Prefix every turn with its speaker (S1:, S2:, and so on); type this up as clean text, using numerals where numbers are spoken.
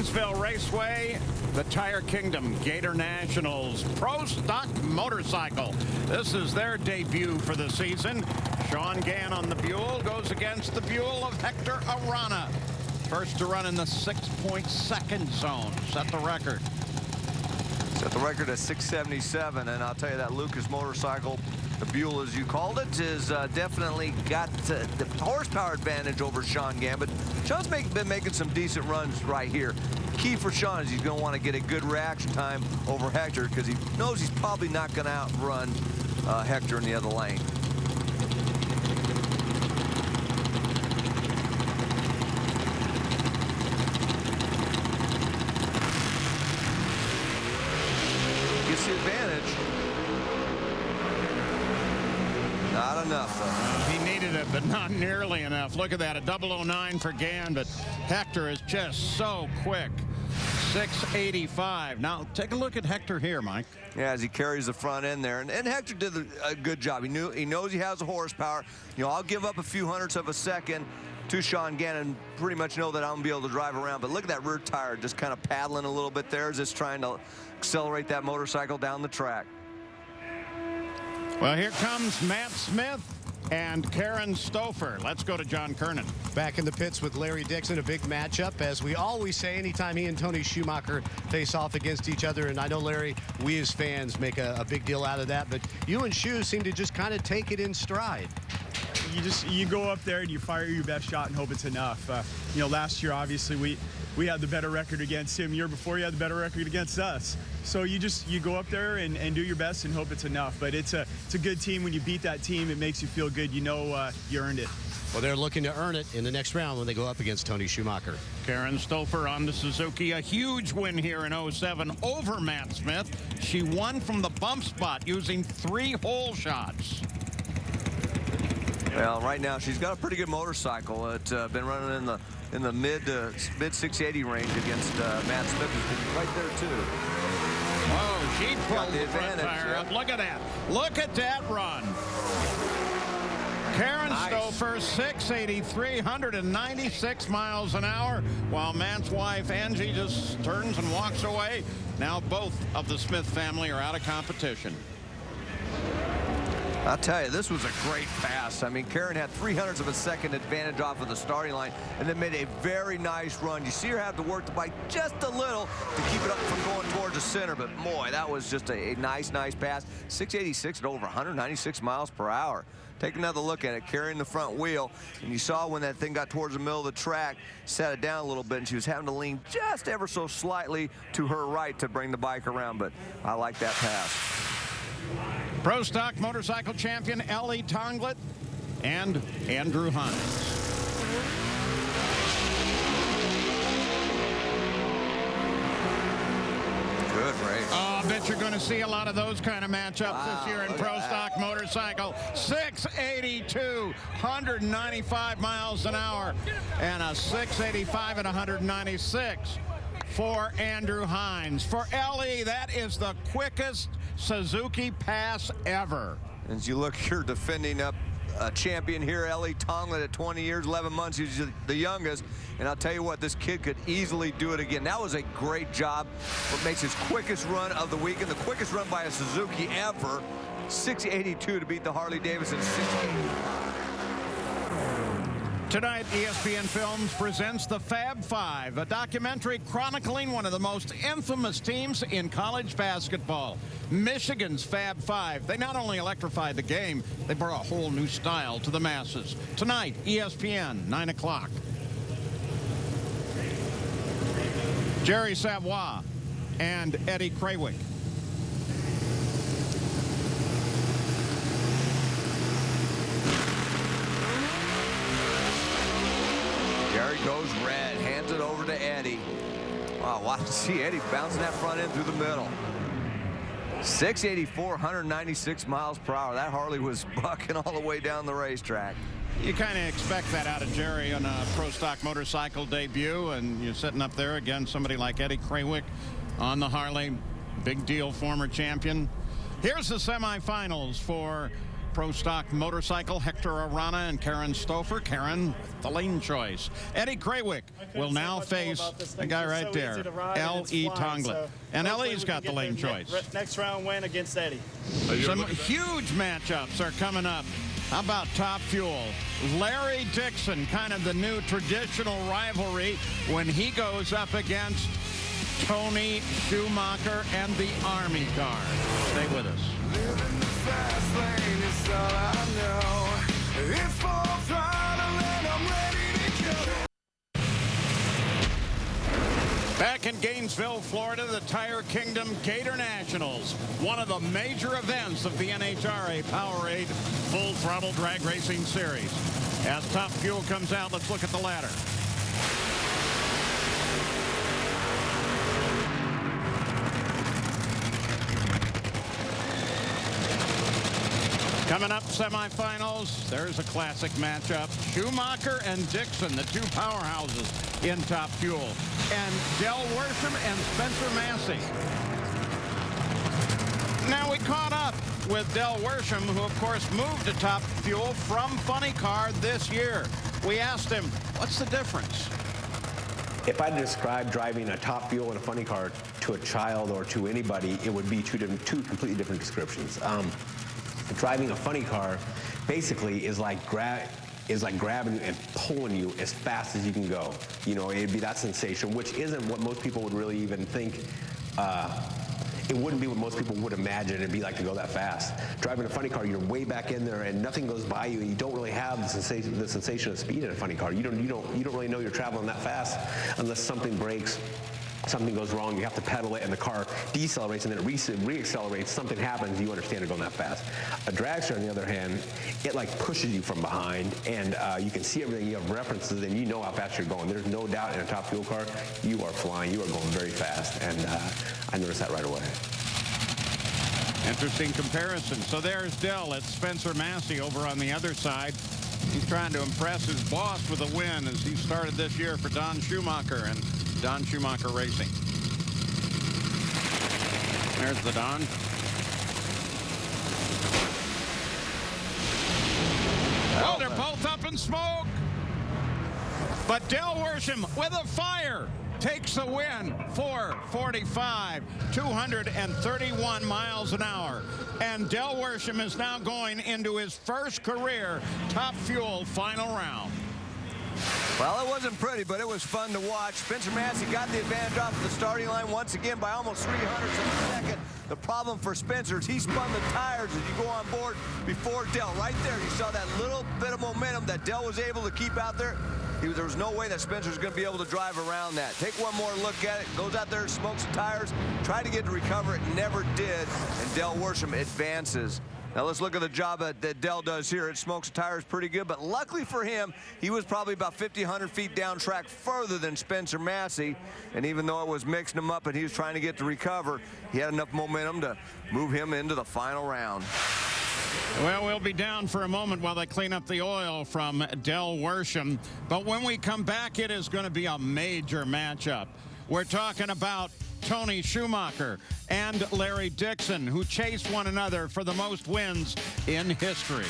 S1: Gainesville Raceway, the Tire Kingdom Gatornationals Pro Stock Motorcycle. This is their debut for the season. Sean Gann on the Buell goes against the Buell of Hector Arana. First to run in the 6.2 zone. Set the record.
S2: Set the record at 677, and I'll tell you that Lucas motorcycle, the Buell as you called it, is definitely got the horsepower advantage over Sean Gann, but Sean's been making some decent runs right here. Key for Sean is he's going to want to get a good reaction time over Hector because he knows he's probably not going to outrun Hector in the other lane. Gets the advantage. Not enough, though.
S1: He needed it, but not nearly enough. Look at that, a 009 for Gann, but Hector is just so quick. 685. Now, take a look at Hector here, Mike.
S2: Yeah, as he carries the front end there. And Hector did a good job. He knows he has the horsepower. You know, I'll give up a few hundredths of a second to Sean Gann and pretty much know that I'm going to be able to drive around. But look at that rear tire just kind of paddling a little bit there, just trying to accelerate that motorcycle down the track.
S1: Well, here comes Matt Smith and Karen Stouffer. Let's go to John Kernan.
S3: Back in the pits with Larry Dixon, a big matchup. As we always say, anytime he and Tony Schumacher face off against each other, and I know, Larry, we as fans make a big deal out of that, but you and Schu seem to just kind of take it in stride.
S4: You go up there and you fire your best shot and hope it's enough. You know, last year, obviously, we had the better record against him. Year before, you had the better record against us. So you go up there and do your best and hope it's enough. But it's a good team. When you beat that team, it makes you feel good. You know you earned it.
S3: Well, they're looking to earn it in the next round when they go up against Tony Schumacher.
S1: Karen Stouffer on the Suzuki. A huge win here in 07 over Matt Smith. She won from the bump spot using 3 hole shots.
S2: Well, right now she's got a pretty good motorcycle. It's been running in the mid 680 range against Matt Smith, who's been right there too.
S1: Oh, she pulled
S2: the
S1: the front
S2: advantage,
S1: tire
S2: yeah.
S1: up. Look at that. Look at that run. Karen
S2: Nice.
S1: Stouffer, 683, 196 miles an hour, while Matt's wife, Angie, just turns and walks away. Now both of the Smith family are out of competition.
S2: I'll tell you, this was a great pass. I mean, Karen had 300ths of a second advantage off of the starting line and then made a very nice run. You see her have to work the bike just a little to keep it up from going towards the center, but boy, that was just a nice pass. 686 at over 196 miles per hour. Take another look at it, carrying the front wheel, and you saw when that thing got towards the middle of the track, set it down a little bit, and she was having to lean just ever so slightly to her right to bring the bike around, but I like that pass.
S1: Pro Stock Motorcycle Champion Ellie Tonglet and Andrew Hines.
S2: Good race.
S1: Oh, I bet you're going to see a lot of those kind of matchups this year in Pro Stock Motorcycle. 682, 195 miles an hour, and a 685 at 196 for Andrew Hines. For Ellie, that is the quickest Suzuki pass ever.
S2: As you look, you're defending up a champion here, Ellie Tonglet, at 20 years, 11 months. He's the youngest. And I'll tell you what, this kid could easily do it again. That was a great job. What makes his quickest run of the weekend, the quickest run by a Suzuki ever. 682 to beat the Harley Davidson 680.
S1: Tonight, ESPN Films presents The Fab Five, a documentary chronicling one of the most infamous teams in college basketball, Michigan's Fab Five. They not only electrified the game, they brought a whole new style to the masses. Tonight, ESPN, 9 o'clock. Jerry Savoy and Eddie Krawick.
S2: Gary goes red, hands it over to Eddie. Wow, watch see Eddie bouncing that front end through the middle. 684, 196 miles per hour. That Harley was bucking all the way down the racetrack.
S1: You kind of expect that out of Jerry on a Pro Stock Motorcycle debut, and you're sitting up there against somebody like Eddie Krawick on the Harley. Big deal, former champion. Here's the semifinals for Pro Stock Motorcycle, Hector Arana and Karen Stouffer. Karen, the lane choice. Eddie Krawick will now face the guy right there, L.E. Tonglet. And L.E.'s got the lane choice.
S5: Next round win against Eddie.
S1: Some huge matchups are coming up. How about Top Fuel? Larry Dixon, kind of the new traditional rivalry when he goes up against Tony Schumacher and the Army car. Stay with us.
S6: Living the fast lane is all I know. It's full throttle and I'm ready to go.
S1: Back in Gainesville, Florida, the Tire Kingdom Gatornationals, one of the major events of the NHRA Powerade Full Throttle Drag Racing Series. As Top Fuel comes out, let's look at the ladder. Coming up, semifinals, there's a classic matchup. Schumacher and Dixon, the two powerhouses in Top Fuel. And Del Worsham and Spencer Massey. Now we caught up with Del Worsham, who of course moved to Top Fuel from Funny Car this year. We asked him, what's the difference?
S7: If I describe driving a Top Fuel and a Funny Car to a child or to anybody, it would be two completely different descriptions. Driving a funny car basically is like grabbing and pulling you as fast as you can go. You know, it'd be that sensation, which isn't what most people would really even think. It wouldn't be what most people would imagine it'd be like to go that fast. Driving a funny car, you're way back in there and nothing goes by you, and you don't really have the sensation of speed in a funny car. You don't really know you're traveling that fast unless something breaks. Something goes wrong, you have to pedal it, and the car decelerates, and then it reaccelerates. Something happens, you understand it going that fast. A dragster, on the other hand, it like pushes you from behind, and you can see everything. You have references, and you know how fast you're going. There's no doubt in a Top Fuel car, you are flying, you are going very fast, and I noticed that right away.
S1: Interesting comparison. So there's Del. It's Spencer Massey over on the other side. He's trying to impress his boss with a win as he started this year for Don Schumacher and Don Schumacher Racing. There's the Don. Oh, they're both up in smoke. But Del Worsham with a fire takes the win. 4:45, 231 miles an hour. And Del Worsham is now going into his first career Top Fuel final round.
S2: Well, it wasn't pretty, but it was fun to watch. Spencer Massey got the advantage off of the starting line once again by almost 300 of a second. The problem for Spencer is he spun the tires as you go on board before Del. Right there, you saw that little bit of momentum that Del was able to keep out there. There was no way that Spencer was going to be able to drive around that. Take one more look at it. Goes out there, smokes the tires, tried to get to recover it, never did. And Del Worsham advances. Now let's look at the job that Del does here. It smokes the tires pretty good, but luckily for him, he was probably about 50, 100 feet down track further than Spencer Massey. And even though it was mixing him up and he was trying to get to recover, he had enough momentum to move him into the final round.
S1: Well, we'll be down for a moment while they clean up the oil from Del Worsham. But when we come back, it is going to be a major matchup. We're talking about Tony Schumacher and Larry Dixon, who chase one another for the most wins in history.